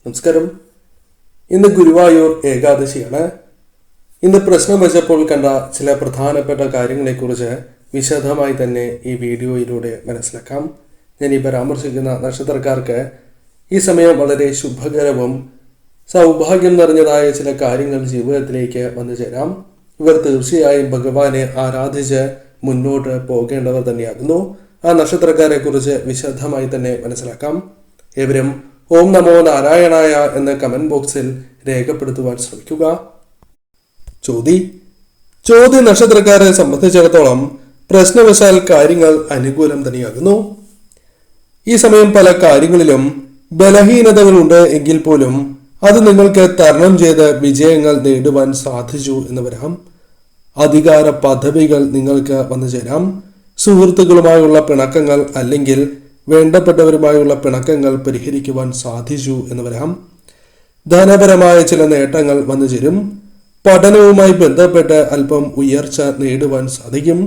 നമസ്കാരം. ഇന്ന് ഗുരുവായൂർ ഏകാദശിയാണ്. ഇന്ന് പ്രശ്നം വെച്ചപ്പോൾ കണ്ട ചില പ്രധാനപ്പെട്ട കാര്യങ്ങളെക്കുറിച്ച് വിശദമായി തന്നെ ഈ വീഡിയോയിലൂടെ മനസ്സിലാക്കാം. ഞാൻ ഈ പരാമർശിക്കുന്ന നക്ഷത്രക്കാർക്ക് ഈ സമയം വളരെ ശുഭകരവും സൗഭാഗ്യം നിറഞ്ഞതായ ചില കാര്യങ്ങൾ ജീവിതത്തിലേക്ക് വന്നു ചേരാം. ഇവർ തീർച്ചയായും ഭഗവാനെ ആരാധിച്ച് മുന്നോട്ട് പോകേണ്ടവർ തന്നെയാകുന്നു. ആ നക്ഷത്രക്കാരെ കുറിച്ച് വിശദമായി തന്നെ മനസ്സിലാക്കാം. ഏവരും ഓം നമോ നാരായണായ എന്ന കമന്റ് ബോക്സിൽ രേഖപ്പെടുത്തുവാൻ ശ്രമിക്കുക. ചോതി നക്ഷത്രക്കാരെ സംബന്ധിച്ചിടത്തോളം പ്രശ്നവശാൽ കാര്യങ്ങൾ അനുകൂലം തന്നെയാകുന്നു. ഈ സമയം പല കാര്യങ്ങളിലും ബലഹീനതകളുണ്ട് എങ്കിൽ പോലും അത് നിങ്ങൾക്ക് തരണം ചെയ്ത് വിജയങ്ങൾ നേടുവാൻ സാധിച്ചു എന്ന് വരാം. അധികാര പദവികൾ നിങ്ങൾക്ക് വന്നു ചേരാം. സുഹൃത്തുക്കളുമായുള്ള പിണക്കങ്ങൾ അല്ലെങ്കിൽ വേണ്ടപ്പെട്ടവരുമായുള്ള പിണക്കങ്ങൾ പരിഹരിക്കുവാൻ സാധിച്ചു എന്ന് വരാം. ധനപരമായ ചില നേട്ടങ്ങൾ വന്നു ചേരും. പഠനവുമായി ബന്ധപ്പെട്ട് അല്പം ഉയർച്ച നേടുവാൻ സാധിക്കും.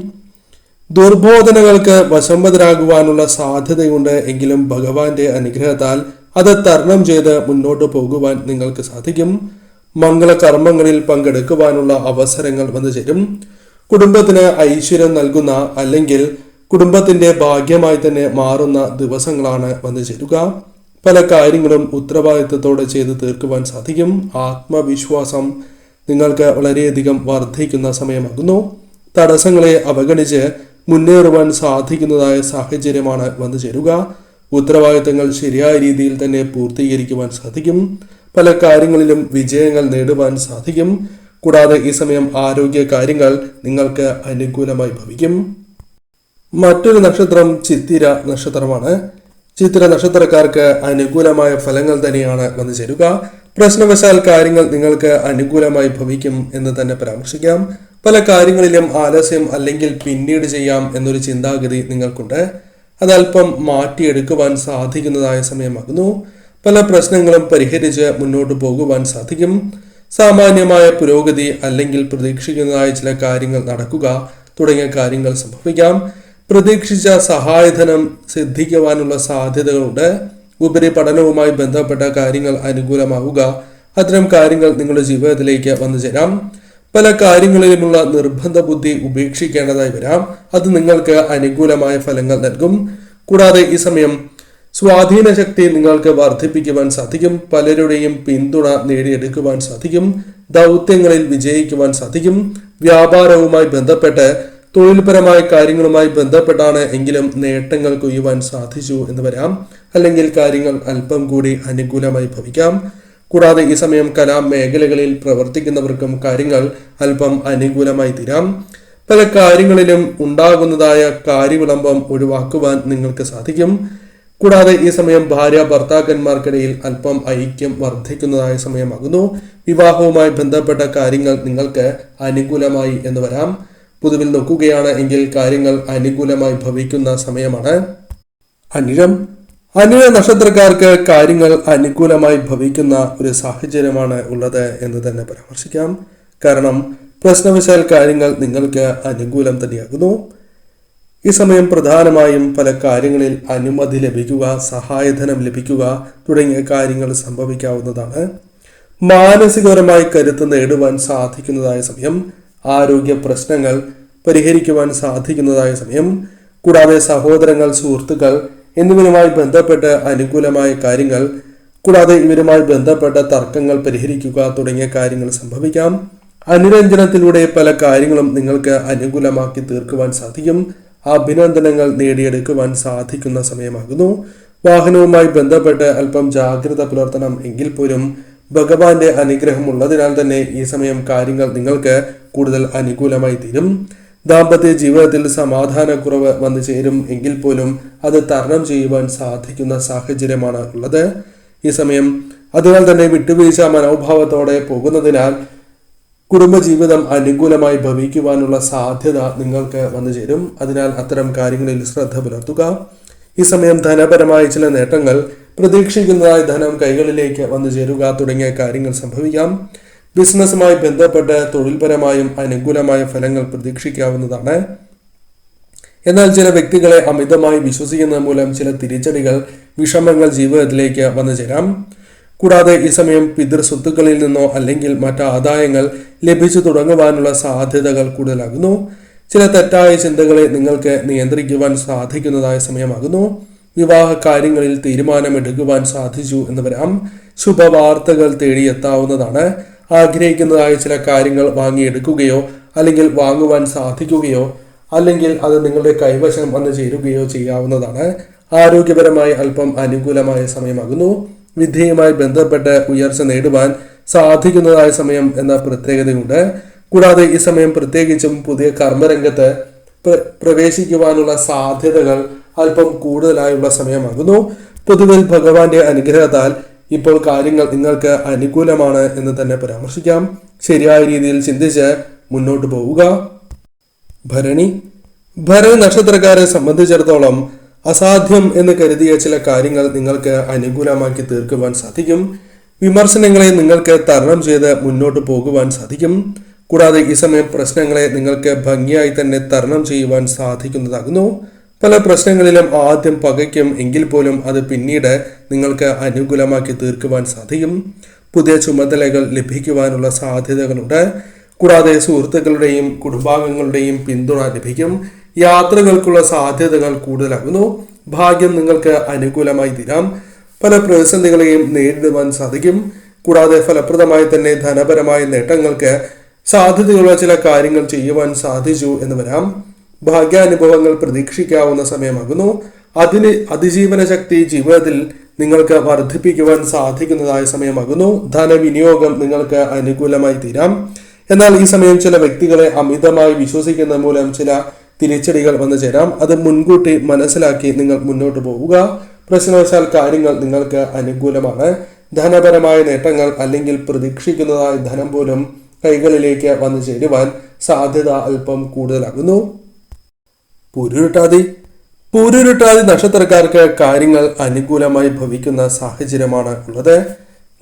ദുർബോധനകൾക്ക് വശംവദരാകുവാനുള്ള സാധ്യതയുണ്ട് എങ്കിലും ഭഗവാന്റെ അനുഗ്രഹത്താൽ അത് തരണം ചെയ്ത് മുന്നോട്ട് പോകുവാൻ നിങ്ങൾക്ക് സാധിക്കും. മംഗളകർമ്മങ്ങളിൽ പങ്കെടുക്കുവാനുള്ള അവസരങ്ങൾ വന്നു ചേരും. കുടുംബത്തിന് ഐശ്വര്യം നൽകുന്ന അല്ലെങ്കിൽ കുടുംബത്തിന്റെ ഭാഗ്യമായി തന്നെ മാറുന്ന ദിവസങ്ങളാണ് വന്നു ചേരുക. പല കാര്യങ്ങളും ഉത്തരവാദിത്വത്തോടെ ചെയ്ത് തീർക്കുവാൻ സാധിക്കും. ആത്മവിശ്വാസം നിങ്ങൾക്ക് വളരെയധികം വർദ്ധിക്കുന്ന സമയമാകുന്നു. തടസ്സങ്ങളെ അവഗണിച്ച് മുന്നേറുവാൻ സാധിക്കുന്നതായ സാഹചര്യമാണ് വന്നു ചേരുക. ഉത്തരവാദിത്തങ്ങൾ ശരിയായ രീതിയിൽ തന്നെ പൂർത്തീകരിക്കുവാൻ സാധിക്കും. പല കാര്യങ്ങളിലും വിജയങ്ങൾ നേടുവാൻ സാധിക്കും. കൂടാതെ ഈ സമയം ആരോഗ്യ കാര്യങ്ങൾ നിങ്ങൾക്ക് അനുകൂലമായി ഭവിക്കും. മറ്റൊരു നക്ഷത്രം ചിത്തിര നക്ഷത്രമാണ്. ചിത്തിര നക്ഷത്രക്കാർക്ക് അനുകൂലമായ ഫലങ്ങൾ തന്നെയാണ് വന്നു ചേരുക. പ്രശ്നവശാൽ കാര്യങ്ങൾ നിങ്ങൾക്ക് അനുകൂലമായി ഭവിക്കും എന്ന് തന്നെ പരാമർശിക്കാം. പല കാര്യങ്ങളിലും ആലസ്യം അല്ലെങ്കിൽ പിന്നീട് ചെയ്യാം എന്നൊരു ചിന്താഗതി നിങ്ങൾക്കുണ്ട്. അതല്പം മാറ്റിയെടുക്കുവാൻ സാധിക്കുന്നതായ സമയമാകുന്നു. പല പ്രശ്നങ്ങളും പരിഹരിച്ച് മുന്നോട്ട് പോകുവാൻ സാധിക്കും. സാമാന്യമായ പുരോഗതി അല്ലെങ്കിൽ പ്രതീക്ഷിക്കുന്നതായ ചില കാര്യങ്ങൾ നടക്കുക തുടങ്ങിയ കാര്യങ്ങൾ സംഭവിക്കാം. പ്രതീക്ഷിച്ച സഹായധനം സിദ്ധിക്കുവാനുള്ള സാധ്യതകളുണ്ട്. ഉപരിപഠനവുമായി ബന്ധപ്പെട്ട കാര്യങ്ങൾ അനുകൂലമാവുക. അത്തരം കാര്യങ്ങൾ നിങ്ങളുടെ ജീവിതത്തിലേക്ക് വന്നു ചേരാം. പല കാര്യങ്ങളിലുമുള്ള നിർബന്ധ ബുദ്ധി ഉപേക്ഷിക്കേണ്ടതായി വരാം. അത് നിങ്ങൾക്ക് അനുകൂലമായ ഫലങ്ങൾ നൽകും. കൂടാതെ ഈ സമയം സ്വാധീന ശക്തി നിങ്ങൾക്ക് വർദ്ധിപ്പിക്കുവാൻ സാധിക്കും. പലരുടെയും പിന്തുണ നേടിയെടുക്കുവാൻ സാധിക്കും. ദൗത്യങ്ങളിൽ വിജയിക്കുവാൻ സാധിക്കും. വ്യാപാരവുമായി ബന്ധപ്പെട്ട് തൊഴിൽപരമായ കാര്യങ്ങളുമായി ബന്ധപ്പെട്ടാണ് എങ്കിലും നേട്ടങ്ങൾ കൊയ്യുവാൻ സാധിച്ചു എന്ന് വരാം. അല്ലെങ്കിൽ കാര്യങ്ങൾ അല്പം കൂടി അനുകൂലമായി ഭവിക്കാം. കൂടാതെ ഈ സമയം കലാ മേഖലകളിൽ പ്രവർത്തിക്കുന്നവർക്കും കാര്യങ്ങൾ അല്പം അനുകൂലമായി തീരാം. പല കാര്യങ്ങളിലും ഉണ്ടാകുന്നതായ കാര്യവിളംബം ഒഴിവാക്കുവാൻ നിങ്ങൾക്ക് സാധിക്കും. കൂടാതെ ഈ സമയം ഭാര്യ ഭർത്താക്കന്മാർക്കിടയിൽ അല്പം ഐക്യം വർദ്ധിക്കുന്നതായ സമയമാകുന്നു. വിവാഹവുമായി ബന്ധപ്പെട്ട കാര്യങ്ങൾ നിങ്ങൾക്ക് അനുകൂലമായി എന്ന് വരാം. പൊതുവിൽ നോക്കുകയാണ് എങ്കിൽ കാര്യങ്ങൾ അനുകൂലമായി ഭവിക്കുന്ന സമയമാണ്. അനിഴ നക്ഷത്രക്കാർക്ക് കാര്യങ്ങൾ അനുകൂലമായി ഭവിക്കുന്ന ഒരു സാഹചര്യമാണ് ഉള്ളത് എന്ന് തന്നെ പരാമർശിക്കാം. കാരണം പ്രശ്നവശാൽ കാര്യങ്ങൾ നിങ്ങൾക്ക് അനുകൂലം തന്നെയാകുന്നു. ഈ സമയം പ്രധാനമായും പല കാര്യങ്ങളിൽ അനുമതി ലഭിക്കുക, സഹായധനം ലഭിക്കുക തുടങ്ങിയ കാര്യങ്ങൾ സംഭവിക്കാവുന്നതാണ്. മാനസികപരമായി കരുത്ത് നേടുവാൻ സാധിക്കുന്നതായ സമയം. ആരോഗ്യ പ്രശ്നങ്ങൾ പരിഹരിക്കുവാൻ സാധിക്കുന്നതായ സമയം. കൂടാതെ സഹോദരങ്ങൾ, സുഹൃത്തുക്കൾ എന്നിവരുമായി ബന്ധപ്പെട്ട് അനുകൂലമായ കാര്യങ്ങൾ, കൂടാതെ ഇവരുമായി ബന്ധപ്പെട്ട തർക്കങ്ങൾ പരിഹരിക്കുക തുടങ്ങിയ കാര്യങ്ങൾ സംഭവിക്കാം. അനുരഞ്ജനത്തിലൂടെ പല കാര്യങ്ങളും നിങ്ങൾക്ക് അനുകൂലമാക്കി തീർക്കുവാൻ സാധിക്കും. അഭിനന്ദനങ്ങൾ നേടിയെടുക്കുവാൻ സാധിക്കുന്ന സമയമാകുന്നു. വാഹനവുമായി ബന്ധപ്പെട്ട് അല്പം ജാഗ്രത പുലർത്തണം എങ്കിൽ പോലും ഭഗവാന്റെ അനുഗ്രഹം ഉള്ളതിനാൽ തന്നെ ഈ സമയം കാര്യങ്ങൾ നിങ്ങൾക്ക് കൂടുതൽ അനുകൂലമായി തീരും. ദാമ്പത്യ ജീവിതത്തിൽ സമാധാനക്കുറവ് വന്നു ചേരും എങ്കിൽ പോലും അത് തരണം ചെയ്യുവാൻ സാധിക്കുന്ന സാഹചര്യമാണ് ഉള്ളത് ഈ സമയം. അതിനാൽ തന്നെ വിട്ടുവീഴ്ച മനോഭാവത്തോടെ പോകുന്നതിനാൽ കുടുംബജീവിതം അനുകൂലമായി ഭവിക്കുവാനുള്ള സാധ്യത നിങ്ങൾക്ക് വന്നു ചേരും. അതിനാൽ അത്തരം കാര്യങ്ങളിൽ ശ്രദ്ധ പുലർത്തുക. ഈ സമയം ധനപരമായ ചില നേട്ടങ്ങൾ, പ്രതീക്ഷിക്കുന്നതായ ധനം കൈകളിലേക്ക് വന്നു ചേരുക തുടങ്ങിയ കാര്യങ്ങൾ സംഭവിക്കാം. ബിസിനസ്സുമായി ബന്ധപ്പെട്ട് തൊഴിൽപരമായും അനുകൂലമായ ഫലങ്ങൾ പ്രതീക്ഷിക്കാവുന്നതാണ്. എന്നാൽ ചില വ്യക്തികളെ അമിതമായി വിശ്വസിക്കുന്നത് മൂലം ചില തിരിച്ചടികൾ, വിഷമങ്ങൾ ജീവിതത്തിലേക്ക് വന്നു ചേരാം. കൂടാതെ ഈ സമയം പിതൃസ്വത്തുക്കളിൽ നിന്നോ അല്ലെങ്കിൽ മറ്റ് ആദായങ്ങൾ ലഭിച്ചു തുടങ്ങുവാനുള്ള സാധ്യതകൾ കൂടുതലാകുന്നു. ചില തെറ്റായ ചിന്തകളെ നിങ്ങൾക്ക് നിയന്ത്രിക്കുവാൻ സാധിക്കുന്നതായ സമയമാകുന്നു. വിവാഹ കാര്യങ്ങളിൽ തീരുമാനമെടുക്കുവാൻ സാധിച്ചു എന്ന് വരാം. ശുഭവാർത്തകൾ തേടിയെത്താവുന്നതാണ്. ആഗ്രഹിക്കുന്നതായ ചില കാര്യങ്ങൾ വാങ്ങിയെടുക്കുകയോ അല്ലെങ്കിൽ വാങ്ങുവാൻ സാധിക്കുകയോ അല്ലെങ്കിൽ അത് നിങ്ങളുടെ കൈവശം വന്നു ചേരുകയോ ചെയ്യാവുന്നതാണ്. ആരോഗ്യപരമായി അല്പം അനുകൂലമായ സമയമാകുന്നു. വിദ്യയുമായി ബന്ധപ്പെട്ട് ഉയർച്ച നേടുവാൻ സാധിക്കുന്നതായ സമയം എന്ന പ്രത്യേകതയുണ്ട്. കൂടാതെ ഈ സമയം പ്രത്യേകിച്ചും പുതിയ കർമ്മരംഗത്ത് പ്രവേശിക്കുവാനുള്ള സാധ്യതകൾ അല്പം കൂടുതലായുള്ള സമയമാകുന്നു. പൊതുവിൽ ഭഗവാന്റെ അനുഗ്രഹത്താൽ ഇപ്പോൾ കാര്യങ്ങൾ നിങ്ങൾക്ക് അനുകൂലമാണ് എന്ന് തന്നെ പരാമർശിക്കാം. ശരിയായ രീതിയിൽ ചിന്തിച്ച് മുന്നോട്ട് പോവുക. ഭരണി നക്ഷത്രക്കാരെ സംബന്ധിച്ചിടത്തോളം അസാധ്യം എന്ന് കരുതിയ ചില കാര്യങ്ങൾ നിങ്ങൾക്ക് അനുകൂലമാക്കി തീർക്കുവാൻ സാധിക്കും. വിമർശനങ്ങളെ നിങ്ങൾക്ക് തരണം ചെയ്ത് മുന്നോട്ട് പോകുവാൻ സാധിക്കും. കൂടാതെ ഈ സമയം പ്രശ്നങ്ങളെ നിങ്ങൾക്ക് ഭംഗിയായി തന്നെ തരണം ചെയ്യുവാൻ സാധിക്കുന്നതാകുന്നു. പല പ്രശ്നങ്ങളിലും ആദ്യം പകയ്ക്കും എങ്കിൽ പോലും അത് പിന്നീട് നിങ്ങൾക്ക് അനുകൂലമാക്കി തീർക്കുവാൻ സാധിക്കും. പുതിയ ചുമതലകൾ ലഭിക്കുവാനുള്ള സാധ്യതകളുണ്ട്. കൂടാതെ സുഹൃത്തുക്കളുടെയും കുടുംബാംഗങ്ങളുടെയും പിന്തുണ ലഭിക്കും. യാത്രകൾക്കുള്ള സാധ്യതകൾ കൂടുതലാകുന്നു. ഭാഗ്യം നിങ്ങൾക്ക് അനുകൂലമായി തീരാം. പല പ്രതിസന്ധികളെയും നേരിടുവാൻ സാധിക്കും. കൂടാതെ ഫലപ്രദമായി തന്നെ ധനപരമായ നേട്ടങ്ങൾക്ക് സാധ്യതയുള്ള ചില കാര്യങ്ങൾ ചെയ്യുവാൻ സാധിച്ചു എന്ന് വരാം. ഭാഗ്യാനുഭവങ്ങൾ പ്രതീക്ഷിക്കാവുന്ന സമയമാകുന്നു. അതിജീവന ശക്തി ജീവിതത്തിൽ നിങ്ങൾക്ക് വർദ്ധിപ്പിക്കുവാൻ സാധിക്കുന്നതായ സമയമാകുന്നു. ധനവിനിയോഗം നിങ്ങൾക്ക് അനുകൂലമായി തീരാം. എന്നാൽ ഈ സമയം ചില വ്യക്തികളെ അമിതമായി വിശ്വസിക്കുന്ന മൂലം ചില തിരിച്ചടികൾ വന്നു ചേരാം. അത് മുൻകൂട്ടി മനസ്സിലാക്കി നിങ്ങൾ മുന്നോട്ട് പോവുക. പ്രശ്നവശാൽ കാര്യങ്ങൾ നിങ്ങൾക്ക് അനുകൂലമാണ്. ധനപരമായ നേട്ടങ്ങൾ അല്ലെങ്കിൽ പ്രതീക്ഷിക്കുന്നതായ ധനം പോലും കൈകളിലേക്ക് വന്നു ചേരുവാൻ സാധ്യത അല്പം കൂടുതലാകുന്നു. പൂരുരുട്ടാതി നക്ഷത്രക്കാർക്ക് കാര്യങ്ങൾ അനുകൂലമായി ഭവിക്കുന്ന സാഹചര്യമാണ് ഉള്ളത്.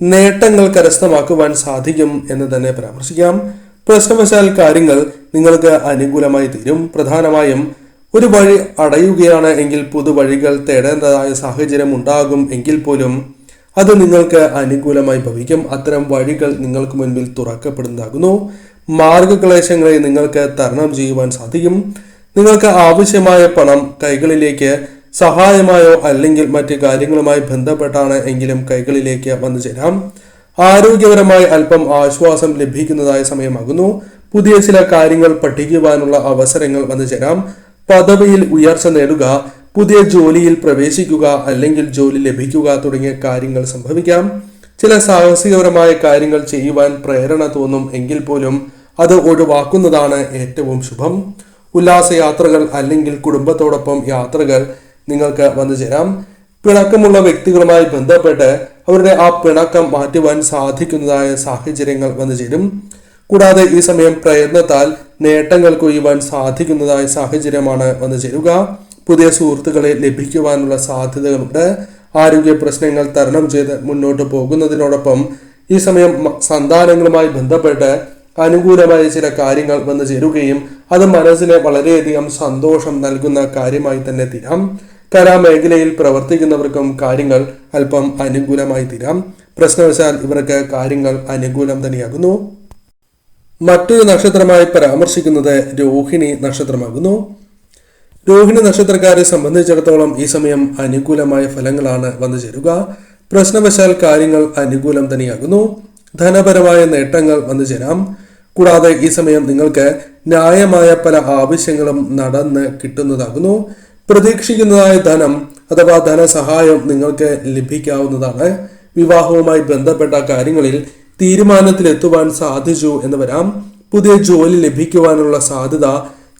നേട്ടങ്ങൾ കരസ്ഥമാക്കുവാൻ സാധിക്കും എന്ന് തന്നെ പരാമർശിക്കാം. പ്രശ്നവശാൽ കാര്യങ്ങൾ നിങ്ങൾക്ക് അനുകൂലമായി തീരും. പ്രധാനമായും ഒരു വഴി അടയുകയാണ് എങ്കിൽ പുതുവഴികൾ തേടേണ്ടതായ സാഹചര്യം ഉണ്ടാകും എങ്കിൽ പോലും അത് നിങ്ങൾക്ക് അനുകൂലമായി ഭവിക്കും. അത്തരം വഴികൾ നിങ്ങൾക്ക് മുൻപിൽ തുറക്കപ്പെടുന്നതാകുന്നു. മാർഗക്ലേശങ്ങളെ നിങ്ങൾക്ക് തരണം ചെയ്യുവാൻ സാധിക്കും. നിങ്ങൾക്ക് ആവശ്യമായ പണം കൈകളിലേക്ക് സഹായമായോ അല്ലെങ്കിൽ മറ്റ് കാര്യങ്ങളുമായി ബന്ധപ്പെട്ടാണ് എങ്കിലും കൈകളിലേക്ക് വന്നു ചേരാം. ആരോഗ്യപരമായി അല്പം ആശ്വാസം ലഭിക്കുന്നതായ സമയമാകുന്നു. പുതിയ ചില കാര്യങ്ങൾ പഠിക്കുവാനുള്ള അവസരങ്ങൾ വന്നു ചേരാം. പദവിയിൽ ഉയർച്ച നേടുക, പുതിയ ജോലിയിൽ പ്രവേശിക്കുക അല്ലെങ്കിൽ ജോലി ലഭിക്കുക തുടങ്ങിയ കാര്യങ്ങൾ സംഭവിക്കാം. ചില സാഹസികപരമായ കാര്യങ്ങൾ ചെയ്യുവാൻ പ്രേരണ തോന്നും എങ്കിൽ പോലും അത് ഒഴിവാക്കുന്നതാണ് ഏറ്റവും ശുഭം. ഉല്ലാസയാത്രകൾ അല്ലെങ്കിൽ കുടുംബത്തോടൊപ്പം യാത്രകൾ നിങ്ങൾക്ക് വന്നു ചേരാം. പിണക്കമുള്ള വ്യക്തികളുമായി ബന്ധപ്പെട്ട് അവരുടെ ആ പിണക്കം മാറ്റുവാൻ സാധിക്കുന്നതായ സാഹചര്യങ്ങൾ വന്നു ചേരും. കൂടാതെ ഈ സമയം പ്രയത്നത്താൽ നേട്ടങ്ങൾ കൊയ്യുവാൻ സാധിക്കുന്നതായ സാഹചര്യമാണ് വന്നു ചേരുക. പുതിയ സുഹൃത്തുക്കളെ ലഭിക്കുവാനുള്ള സാധ്യതകളുണ്ട്. ആരോഗ്യ പ്രശ്നങ്ങൾ തരണം ചെയ്ത് മുന്നോട്ട് പോകുന്നതിനോടൊപ്പം ഈ സമയം സന്താനങ്ങളുമായി ബന്ധപ്പെട്ട് അനുകൂലമായ ചില കാര്യങ്ങൾ വന്നു ചേരുകയും അത് മനസ്സിന് വളരെയധികം സന്തോഷം നൽകുന്ന കാര്യമായി തന്നെ തീരാം. കലാമേഖലയിൽ പ്രവർത്തിക്കുന്നവർക്കും കാര്യങ്ങൾ അല്പം അനുകൂലമായി തീരാം. പ്രശ്നവശാൽ ഇവർക്ക് കാര്യങ്ങൾ അനുകൂലം തന്നെയാകുന്നു. മറ്റൊരു നക്ഷത്രമായി പരാമർശിക്കുന്നത് രോഹിണി നക്ഷത്രമാകുന്നു. രോഹിണി നക്ഷത്രക്കാരെ സംബന്ധിച്ചിടത്തോളം ഈ സമയം അനുകൂലമായ ഫലങ്ങളാണ് വന്നു ചേരുക. പ്രശ്നവശാൽ കാര്യങ്ങൾ അനുകൂലം തന്നെയാകുന്നു. ധനപരമായ നേട്ടങ്ങൾ വന്നു ചേരാം. കൂടാതെ ഈ സമയം നിങ്ങൾക്ക് ന്യായമായ പല ആവശ്യങ്ങളും നടന്ന് കിട്ടുന്നതാകുന്നു. പ്രതീക്ഷിക്കുന്നതായ ധനം അഥവാ ധനസഹായം നിങ്ങൾക്ക് ലഭിക്കാവുന്നതാണ്. വിവാഹവുമായി ബന്ധപ്പെട്ട കാര്യങ്ങളിൽ തീരുമാനത്തിലെത്തുവാൻ സാധിച്ചു എന്ന് വരാം. പുതിയ ജോലി ലഭിക്കുവാനുള്ള സാധ്യത,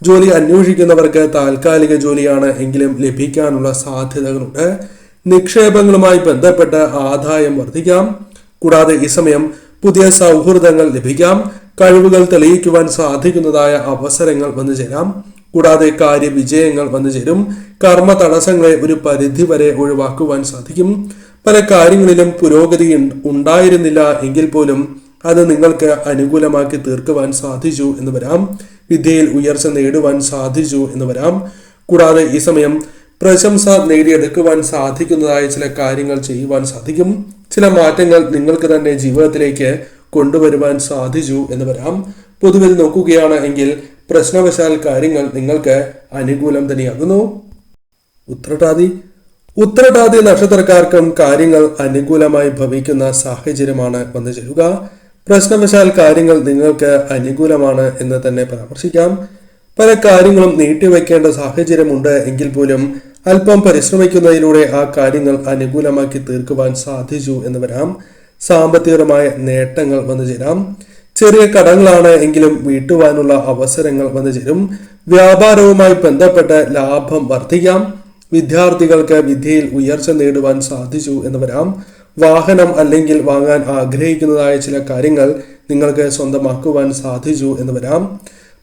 ജോലി അന്വേഷിക്കുന്നവർക്ക് താൽക്കാലിക ജോലിയാണ് എങ്കിലും ലഭിക്കാനുള്ള സാധ്യതകളുണ്ട്. നിക്ഷേപങ്ങളുമായി ബന്ധപ്പെട്ട് ആദായം വർദ്ധിക്കാം. കൂടാതെ ഈ സമയം പുതിയ സൗഹൃദങ്ങൾ ലഭിക്കാം. കഴിവുകൾ തെളിയിക്കുവാൻ സാധിക്കുന്നതായ അവസരങ്ങൾ വന്നു ചേരാം. കൂടാതെ കാര്യവിജയങ്ങൾ വന്നു ചേരും. കർമ്മ തടസ്സങ്ങളെ ഒരു പരിധി വരെ ഒഴിവാക്കുവാൻ സാധിക്കും. പല കാര്യങ്ങളിലും പുരോഗതി ഉണ്ടായിരുന്നില്ല എങ്കിൽ പോലും അത് നിങ്ങൾക്ക് അനുകൂലമാക്കി തീർക്കുവാൻ സാധിച്ചു എന്ന് വരാം. വിദ്യയിൽ ഉയർച്ച നേടുവാൻ സാധിച്ചു എന്ന് വരാം. കൂടാതെ ഈ സമയം പ്രശംസ നേടിയെടുക്കുവാൻ സാധിക്കുന്നതായ ചില കാര്യങ്ങൾ ചെയ്യുവാൻ സാധിക്കും. ചില മാറ്റങ്ങൾ നിങ്ങൾക്ക് തന്നെ ജീവിതത്തിലേക്ക് കൊണ്ടുവരുവാൻ സാധിച്ചു എന്ന് വരാം. പൊതുവിൽ നോക്കുകയാണ് എങ്കിൽ പ്രശ്നവശാൽ കാര്യങ്ങൾ നിങ്ങൾക്ക് അനുകൂലം തന്നെയാകുന്നു. ഉത്രട്ടാതി നക്ഷത്രക്കാർക്കും കാര്യങ്ങൾ അനുകൂലമായി ഭവിക്കുന്ന സാഹചര്യമാണ് വന്നു ചേരുക. പ്രശ്നവശാൽ കാര്യങ്ങൾ നിങ്ങൾക്ക് അനുകൂലമാണ് എന്ന് തന്നെ പരാമർശിക്കാം. പല കാര്യങ്ങളും നീട്ടിവെക്കേണ്ട സാഹചര്യമുണ്ട് എങ്കിൽ പോലും അല്പം പരിശ്രമിക്കുന്നതിലൂടെ ആ കാര്യങ്ങൾ അനുകൂലമാക്കി തീർക്കുവാൻ സാധിച്ചു എന്ന് വരാം. സാമ്പത്തികമായ നേട്ടങ്ങൾ വന്നു ചേരാം. ചെറിയ കടങ്ങളാണ് എങ്കിലും വീട്ടുവാനുള്ള അവസരങ്ങൾ വന്നു ചേരും. വ്യാപാരവുമായി ബന്ധപ്പെട്ട് ലാഭം വർദ്ധിക്കാം. വിദ്യാർത്ഥികൾക്ക് വിദ്യയിൽ ഉയർച്ച നേടുവാൻ സാധിച്ചു എന്ന് വരാം. വാഹനം അല്ലെങ്കിൽ വാങ്ങാൻ ആഗ്രഹിക്കുന്നതായ ചില കാര്യങ്ങൾ നിങ്ങൾക്ക് സ്വന്തമാക്കുവാൻ സാധിച്ചു എന്ന് വരാം.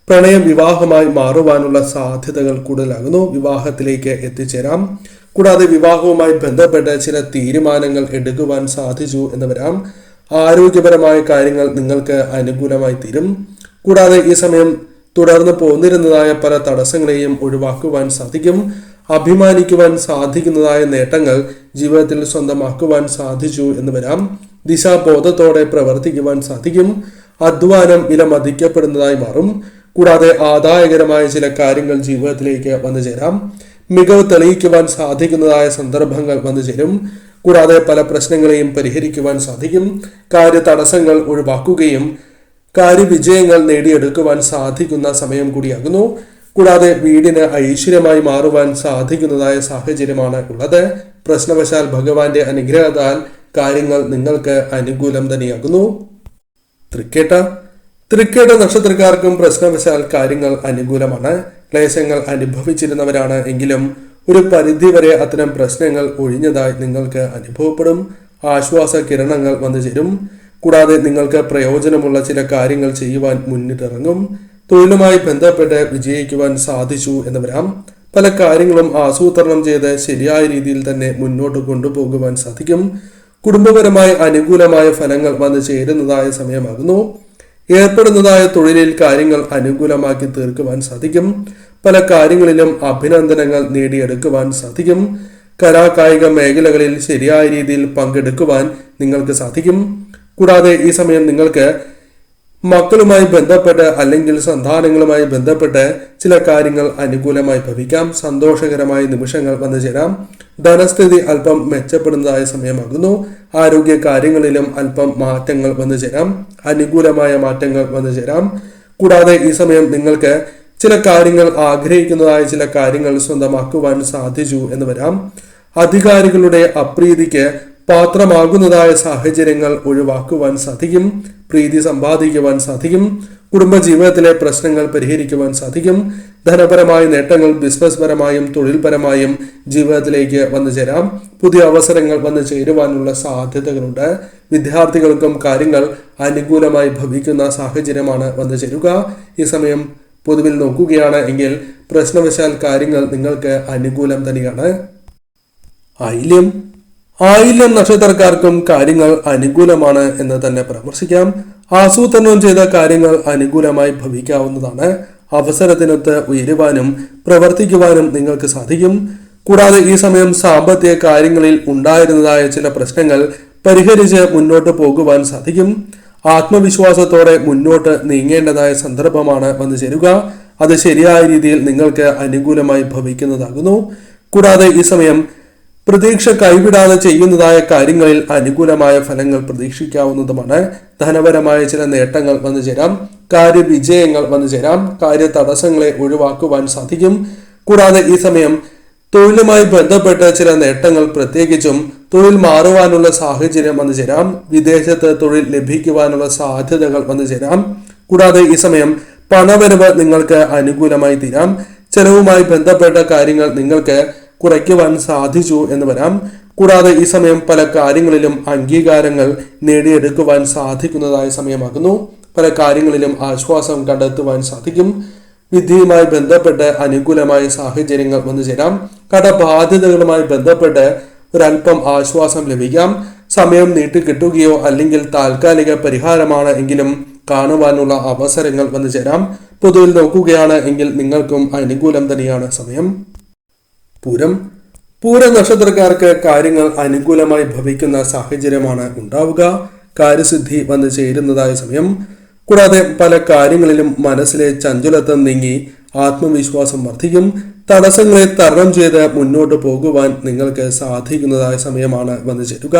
പ്രണയം വിവാഹമായി മാറുവാനുള്ള സാധ്യതകൾ കൂടുതലാകുന്നു. വിവാഹത്തിലേക്ക് എത്തിച്ചേരാം. കൂടാതെ വിവാഹവുമായി ബന്ധപ്പെട്ട് ചില തീരുമാനങ്ങൾ എടുക്കുവാൻ സാധിച്ചു എന്ന് വരാം. ആരോഗ്യപരമായ കാര്യങ്ങൾ നിങ്ങൾക്ക് അനുകൂലമായി തീരും. കൂടാതെ ഈ സമയം തുടർന്ന് പോന്നിരുന്നതായ പല തടസ്സങ്ങളെയും ഒഴിവാക്കുവാൻ സാധിക്കും. അഭിമാനിക്കുവാൻ സാധിക്കുന്നതായ നേട്ടങ്ങൾ ജീവിതത്തിൽ സ്വന്തമാക്കുവാൻ സാധിച്ചു എന്ന് വരാം. ദിശാബോധത്തോടെ പ്രവർത്തിക്കുവാൻ സാധിക്കും. അധ്വാനം വിലമതിക്കപ്പെടുന്നതായി മാറും. കൂടാതെ ആദായകരമായ ചില കാര്യങ്ങൾ ജീവിതത്തിലേക്ക് വന്നു ചേരാം. മികവ് തെളിയിക്കുവാൻ സാധിക്കുന്നതായ സന്ദർഭങ്ങൾ വന്നു ചേരും. കൂടാതെ പല പ്രശ്നങ്ങളെയും പരിഹരിക്കുവാൻ സാധിക്കും. കാര്യ തടസ്സങ്ങൾ ഒഴിവാക്കുകയും കാര്യവിജയങ്ങൾ നേടിയെടുക്കുവാൻ സാധിക്കുന്ന സമയം കൂടിയാകുന്നു. കൂടാതെ വീടിന് ഐശ്വര്യമായി മാറുവാൻ സാധിക്കുന്നതായ സാഹചര്യമാണ് ഉള്ളത്. പ്രശ്നവശാൽ ഭഗവാന്റെ അനുഗ്രഹത്താൽ കാര്യങ്ങൾ നിങ്ങൾക്ക് അനുകൂലം തന്നെയാകുന്നു. തൃക്കേട്ട നക്ഷത്രക്കാർക്കും പ്രശ്നവശാൽ കാര്യങ്ങൾ അനുകൂലമാണ്. ക്ലേശങ്ങൾ അനുഭവിച്ചിരുന്നവരാണ് എങ്കിലും ഒരു പരിധിവരെ അത്തരം പ്രശ്നങ്ങൾ ഒഴിഞ്ഞതായി നിങ്ങൾക്ക് അനുഭവപ്പെടും. ആശ്വാസ കിരണങ്ങൾ വന്നു ചേരും. കൂടാതെ നിങ്ങൾക്ക് പ്രയോജനമുള്ള ചില കാര്യങ്ങൾ ചെയ്യുവാൻ മുന്നിട്ടിറങ്ങും. തൊഴിലുമായി ബന്ധപ്പെട്ട് വിജയിക്കുവാൻ സാധിച്ചു എന്ന് വരാം. പല കാര്യങ്ങളും ആസൂത്രണം ചെയ്ത് ശരിയായ രീതിയിൽ തന്നെ മുന്നോട്ട് കൊണ്ടുപോകുവാൻ സാധിക്കും. കുടുംബപരമായി അനുകൂലമായ ഫലങ്ങൾ വന്നു ചേരുന്നതായ സമയമാകുന്നു. ഏർപ്പെടുന്നതായ തൊഴിലിൽ കാര്യങ്ങൾ അനുകൂലമാക്കി തീർക്കുവാൻ സാധിക്കും. പല കാര്യങ്ങളിലും അഭിനന്ദനങ്ങൾ നേടിയെടുക്കുവാൻ സാധിക്കും. കലാകായിക മേഖലകളിൽ ശരിയായ രീതിയിൽ പങ്കെടുക്കുവാൻ നിങ്ങൾക്ക് സാധിക്കും. കൂടാതെ ഈ സമയം നിങ്ങൾക്ക് മക്കളുമായി ബന്ധപ്പെട്ട് അല്ലെങ്കിൽ സന്താനങ്ങളുമായി ബന്ധപ്പെട്ട് ചില കാര്യങ്ങൾ അനുകൂലമായി ഭവിക്കാം. സന്തോഷകരമായ നിമിഷങ്ങൾ വന്നു ചേരാം. ധനസ്ഥിതി അല്പം മെച്ചപ്പെടുന്നതായ സമയമാകുന്നു. ആരോഗ്യ കാര്യങ്ങളിലും അല്പം മാറ്റങ്ങൾ വന്നു ചേരാം. അനുകൂലമായ മാറ്റങ്ങൾ വന്നു ചേരാം. കൂടാതെ ഈ സമയം നിങ്ങൾക്ക് ചില കാര്യങ്ങൾ ആഗ്രഹിക്കുന്നതായ ചില കാര്യങ്ങൾ സ്വന്തമാക്കുവാൻ സാധിച്ചു എന്ന് വരാം. അധികാരികളുടെ അപ്രീതിക്ക് പാത്രമാകുന്നതായ സാഹചര്യങ്ങൾ ഒഴിവാക്കുവാൻ സാധിക്കും. പ്രീതി സമ്പാദിക്കുവാൻ സാധിക്കും. കുടുംബജീവിതത്തിലെ പ്രശ്നങ്ങൾ പരിഹരിക്കുവാൻ സാധിക്കും. ധനപരമായ നേട്ടങ്ങൾ ബിസിനസ് പരമായും തൊഴിൽപരമായും ജീവിതത്തിലേക്ക് വന്നു ചേരാം. പുതിയ അവസരങ്ങൾ വന്നു ചേരുവാനുള്ള സാധ്യതകളുണ്ട്. വിദ്യാർത്ഥികൾക്കും കാര്യങ്ങൾ അനുകൂലമായി ഭവിക്കുന്ന സാഹചര്യമാണ് വന്നു ചേരുക. ഈ സമയം പൊതുവിൽ നോക്കുകയാണ് എങ്കിൽ പ്രശ്നവശാൽ കാര്യങ്ങൾ നിങ്ങൾക്ക് അനുകൂലം തന്നെയാണ്. ആയില്യം നക്ഷത്രക്കാർക്കും കാര്യങ്ങൾ അനുകൂലമാണ് എന്ന് തന്നെ പരാമർശിക്കാം. ആസൂത്രണം ചെയ്ത കാര്യങ്ങൾ അനുകൂലമായി ഭവിക്കാവുന്നതാണ്. അവസരത്തിനൊത്ത് ഉയരുവാനും പ്രവർത്തിക്കുവാനും നിങ്ങൾക്ക് സാധിക്കും. കൂടാതെ ഈ സമയം സാമ്പത്തിക കാര്യങ്ങളിൽ ഉണ്ടായിരുന്നതായ ചില പ്രശ്നങ്ങൾ പരിഹരിച്ച് മുന്നോട്ട് പോകുവാൻ സാധിക്കും. ആത്മവിശ്വാസത്തോടെ മുന്നോട്ട് നീങ്ങേണ്ടതായ സന്ദർഭമാണ് വന്നു ചേരുക. അത് ശരിയായ രീതിയിൽ നിങ്ങൾക്ക് അനുകൂലമായി ഭവിക്കുന്നതാകുന്നു. കൂടാതെ ഈ സമയം പ്രതീക്ഷ കൈവിടാതെ ചെയ്യുന്നതായ കാര്യങ്ങളിൽ അനുകൂലമായ ഫലങ്ങൾ പ്രതീക്ഷിക്കാവുന്നതുമാണ്. ധനപരമായ ചില നേട്ടങ്ങൾ വന്നു ചേരാം. കാര്യവിജയങ്ങൾ വന്നു ചേരാം. കാര്യ തടസ്സങ്ങളെ ഒഴിവാക്കുവാൻ സാധിക്കും. കൂടാതെ ഈ സമയം തൊഴിലുമായി ബന്ധപ്പെട്ട് ചില നേട്ടങ്ങൾ, പ്രത്യേകിച്ചും തൊഴിൽ മാറുവാനുള്ള സാഹചര്യം വന്നു ചേരാം. വിദേശത്ത് തൊഴിൽ ലഭിക്കുവാനുള്ള സാധ്യതകൾ വന്നു ചേരാം. കൂടാതെ ഈ സമയം പണവരവ് നിങ്ങൾക്ക് അനുകൂലമായി തീരാം. ചെലവുമായി ബന്ധപ്പെട്ട കാര്യങ്ങൾ നിങ്ങൾക്ക് കുറയ്ക്കുവാൻ സാധിച്ചു എന്ന് വരാം. കൂടാതെ ഈ സമയം പല കാര്യങ്ങളിലും അംഗീകാരങ്ങൾ നേടിയെടുക്കുവാൻ സാധിക്കുന്നതായ സമയമാകുന്നു. പല കാര്യങ്ങളിലും ആശ്വാസം കണ്ടെത്തുവാൻ സാധിക്കും. വിദ്യയുമായി ബന്ധപ്പെട്ട് അനുകൂലമായ സാഹചര്യങ്ങൾ വന്നു ചേരാം. കടബാധ്യതകളുമായി ബന്ധപ്പെട്ട് ഒരല്പം ആശ്വാസം ലഭിക്കാം. സമയം നീട്ടിക്കിട്ടുകയോ അല്ലെങ്കിൽ താൽക്കാലിക പരിഹാരമാണ് എങ്കിലും കാണുവാനുള്ള അവസരങ്ങൾ വന്നു ചേരാം. പൊതുവിൽ നോക്കുകയാണ് എങ്കിൽ നിങ്ങൾക്കും അനുകൂലം തന്നെയാണ് സമയം. പൂര നക്ഷത്രക്കാർക്ക് കാര്യങ്ങൾ അനുകൂലമായി ഭവിക്കുന്ന സാഹചര്യമാണ് ഉണ്ടാവുക. കാര്യസിദ്ധി വന്നു ചേരുന്നതായ സമയം. കൂടാതെ പല കാര്യങ്ങളിലും മനസ്സിലെ ചഞ്ചലത്വം നീങ്ങി ആത്മവിശ്വാസം വർദ്ധിക്കും. തടസ്സങ്ങളെ തരണം ചെയ്ത് മുന്നോട്ട് പോകുവാൻ നിങ്ങൾക്ക് സാധിക്കുന്നതായ സമയമാണ് വന്നു ചേരുക.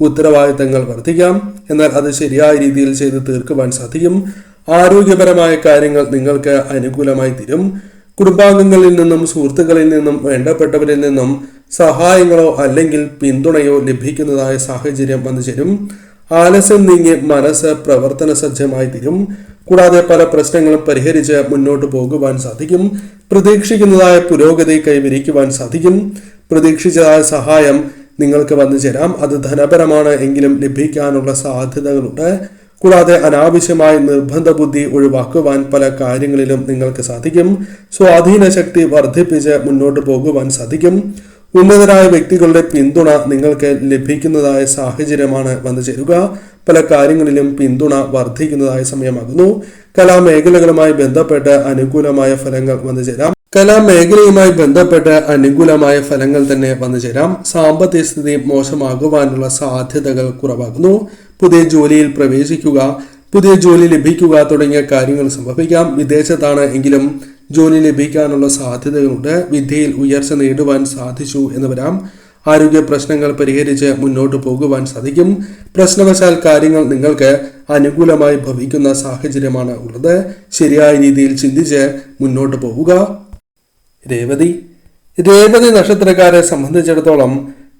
ഉത്തരവാദിത്തങ്ങൾ വർദ്ധിക്കാം, എന്നാൽ അത് ശരിയായ രീതിയിൽ ചെയ്ത് തീർക്കുവാൻ സാധിക്കും. ആരോഗ്യപരമായ കാര്യങ്ങൾ നിങ്ങൾക്ക് അനുകൂലമായി തീരും. കുടുംബാംഗങ്ങളിൽ നിന്നും സുഹൃത്തുക്കളിൽ നിന്നും വേണ്ടപ്പെട്ടവരിൽ നിന്നും സഹായങ്ങളോ അല്ലെങ്കിൽ പിന്തുണയോ ലഭിക്കുന്നതായ സാഹചര്യം വന്നു ചേരും. ആലസ്യം നീങ്ങി മനസ്സ് പ്രവർത്തന സജ്ജമായി തീരും. കൂടാതെ പല പ്രശ്നങ്ങളും പരിഹരിച്ച് മുന്നോട്ട് പോകുവാൻ സാധിക്കും. പ്രതീക്ഷിക്കുന്നതായ പുരോഗതി കൈവരിക്കുവാൻ സാധിക്കും. പ്രതീക്ഷിച്ചതായ സഹായം നിങ്ങൾക്ക് വന്നു ചേരാം. അത് ധനപരമാണ് എങ്കിലും ലഭിക്കാനുള്ള സാധ്യതകളുണ്ട്. കൂടാതെ അനാവശ്യമായ നിർബന്ധ ബുദ്ധി ഒഴിവാക്കുവാൻ പല കാര്യങ്ങളിലും നിങ്ങൾക്ക് സാധിക്കും. സ്വാധീന ശക്തി വർദ്ധിപ്പിച്ച് മുന്നോട്ട് പോകുവാൻ സാധിക്കും. ഉന്നതരായ വ്യക്തികളുടെ പിന്തുണ നിങ്ങൾക്ക് ലഭിക്കുന്നതായ സാഹചര്യമാണ് വന്നു ചേരുക. പല കാര്യങ്ങളിലും പിന്തുണ വർദ്ധിക്കുന്നതായ സമയമാകുന്നു. കലാമേഖലകളുമായി ബന്ധപ്പെട്ട് അനുകൂലമായ ഫലങ്ങൾ വന്നു ചേരാം. കലാമേഖലയുമായി ബന്ധപ്പെട്ട് അനുകൂലമായ ഫലങ്ങൾ തന്നെ വന്നു ചേരാം. സാമ്പത്തിക സ്ഥിതി മോശമാകുവാനുള്ള സാധ്യതകൾ കുറവാകുന്നു. പുതിയ ജോലിയിൽ പ്രവേശിക്കുക, പുതിയ ജോലി ലഭിക്കുക തുടങ്ങിയ കാര്യങ്ങൾ സംഭവിക്കാം. വിദേശത്താണ് എങ്കിലും ജോലി ലഭിക്കാനുള്ള സാധ്യതകളുണ്ട്. വിദ്യയിൽ ഉയർച്ച നേടുവാൻ സാധിച്ചു എന്ന് വരാം. ആരോഗ്യ പ്രശ്നങ്ങൾ പരിഹരിച്ച് മുന്നോട്ട് പോകുവാൻ സാധിക്കും. പ്രശ്നവശാൽ കാര്യങ്ങൾ നിങ്ങൾക്ക് അനുകൂലമായി ഭവിക്കുന്ന സാഹചര്യമാണ് ഉള്ളത്. ശരിയായ രീതിയിൽ ചിന്തിച്ച് മുന്നോട്ട് പോവുക. രേവതി നക്ഷത്രക്കാരെ സംബന്ധിച്ചിടത്തോളം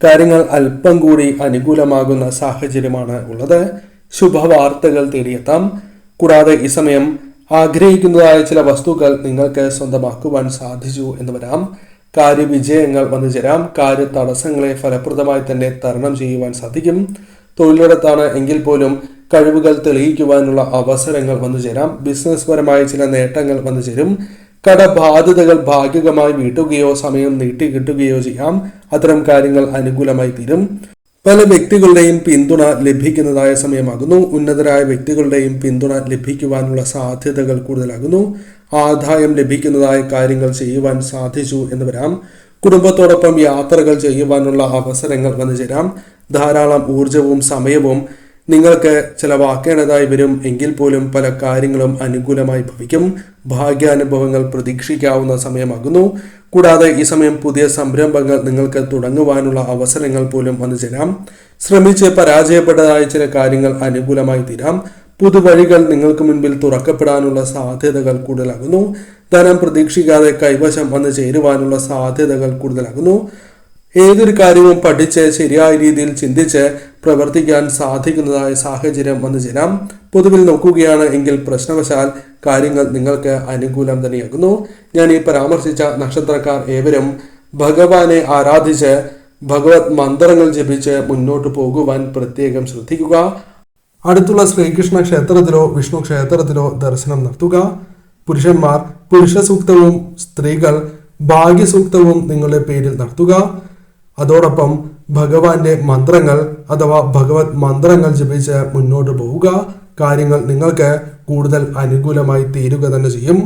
കാര്യങ്ങൾ അല്പം കൂടി അനുകൂലമാകുന്ന സാഹചര്യമാണ് ഉള്ളത്. ശുഭവാർത്തകൾ തേടിയെത്താം. കൂടാതെ ഈ സമയം ആഗ്രഹിക്കുന്നതായ ചില വസ്തുക്കൾ നിങ്ങൾക്ക് സ്വന്തമാക്കുവാൻ സാധിച്ചു എന്ന് വരാം. കാര്യവിജയങ്ങൾ വന്നു ചേരാം. കാര്യ തടസ്സങ്ങളെ ഫലപ്രദമായി തന്നെ തരണം ചെയ്യുവാൻ സാധിക്കും. തൊഴിലിടത്താണ് എങ്കിൽ പോലും കഴിവുകൾ തെളിയിക്കുവാനുള്ള അവസരങ്ങൾ വന്നു ചേരാം. ബിസിനസ് പരമായ ചില നേട്ടങ്ങൾ വന്നു ചേരും. കടബാധ്യതകൾ ഭാഗികമായി വീട്ടുകയോ സമയം നീട്ടി കിട്ടുകയോ ചെയ്യാം. അത്തരം കാര്യങ്ങൾ അനുകൂലമായി തീരും. പല വ്യക്തികളുടെയും പിന്തുണ ലഭിക്കുന്നതായ സമയമാകുന്നു. ഉന്നതരായ വ്യക്തികളുടെയും പിന്തുണ ലഭിക്കുവാനുള്ള സാധ്യതകൾ കൂടുതലാകുന്നു. ആദായം ലഭിക്കുന്നതായ കാര്യങ്ങൾ ചെയ്യുവാൻ സാധിച്ചു എന്ന് വരാം. കുടുംബത്തോടൊപ്പം യാത്രകൾ ചെയ്യുവാനുള്ള അവസരങ്ങൾ വന്നു ചേരാം. ധാരാളം ഊർജവും സമയവും നിങ്ങൾക്ക് ചിലവാക്കേണ്ടതായി വരും. എങ്കിൽ പോലും പല കാര്യങ്ങളും അനുകൂലമായി ഭവിക്കും. ഭാഗ്യാനുഭവങ്ങൾ പ്രതീക്ഷിക്കാവുന്ന സമയമാകുന്നു. കൂടാതെ ഈ സമയം പുതിയ സംരംഭങ്ങൾ നിങ്ങൾക്ക് തുടങ്ങുവാനുള്ള അവസരങ്ങൾ പോലും വന്നു ചേരാം. ശ്രമിച്ച് പരാജയപ്പെട്ടതായ ചില കാര്യങ്ങൾ അനുകൂലമായി തീരാം. പുതുവഴികൾ നിങ്ങൾക്ക് മുൻപിൽ തുറക്കപ്പെടാനുള്ള സാധ്യതകൾ കൂടുതലാകുന്നു. ധനം പ്രതീക്ഷിക്കാതെ കൈവശം വന്നു ചേരുവാനുള്ള സാധ്യതകൾ കൂടുതലാകുന്നു. ഏതൊരു കാര്യവും പഠിച്ച് ശരിയായ രീതിയിൽ ചിന്തിച്ച് പ്രവർത്തിക്കാൻ സാധിക്കുന്നതായ സാഹചര്യം വന്നു ചേരാം. പൊതുവിൽ നോക്കുകയാണ് എങ്കിൽ പ്രശ്നവശാൽ കാര്യങ്ങൾ നിങ്ങൾക്ക് അനുകൂലം തന്നെയാകുന്നു. ഞാൻ ഈ പരാമർശിച്ച നക്ഷത്രക്കാർ ഏവരും ഭഗവാനെ ആരാധിച്ച് ഭഗവത് മന്ത്രങ്ങൾ ജപിച്ച് മുന്നോട്ട് പോകുവാൻ പ്രത്യേകം ശ്രദ്ധിക്കുക. അടുത്തുള്ള ശ്രീകൃഷ്ണ ക്ഷേത്രത്തിലോ വിഷ്ണു ക്ഷേത്രത്തിലോ ദർശനം നടത്തുക. പുരുഷന്മാർ പുരുഷ സൂക്തവും സ്ത്രീകൾ ഭാഗ്യസൂക്തവും നിങ്ങളുടെ പേരിൽ നടത്തുക. അതോടൊപ്പം ഭഗവാന്റെ മന്ത്രങ്ങൾ അഥവാ ഭഗവത് മന്ത്രങ്ങൾ ജപിച്ച് മുന്നോട്ട് പോവുക. കാര്യങ്ങൾ നിങ്ങൾക്ക് കൂടുതൽ അനുകൂലമായി തീരുക തന്നെ ചെയ്യും.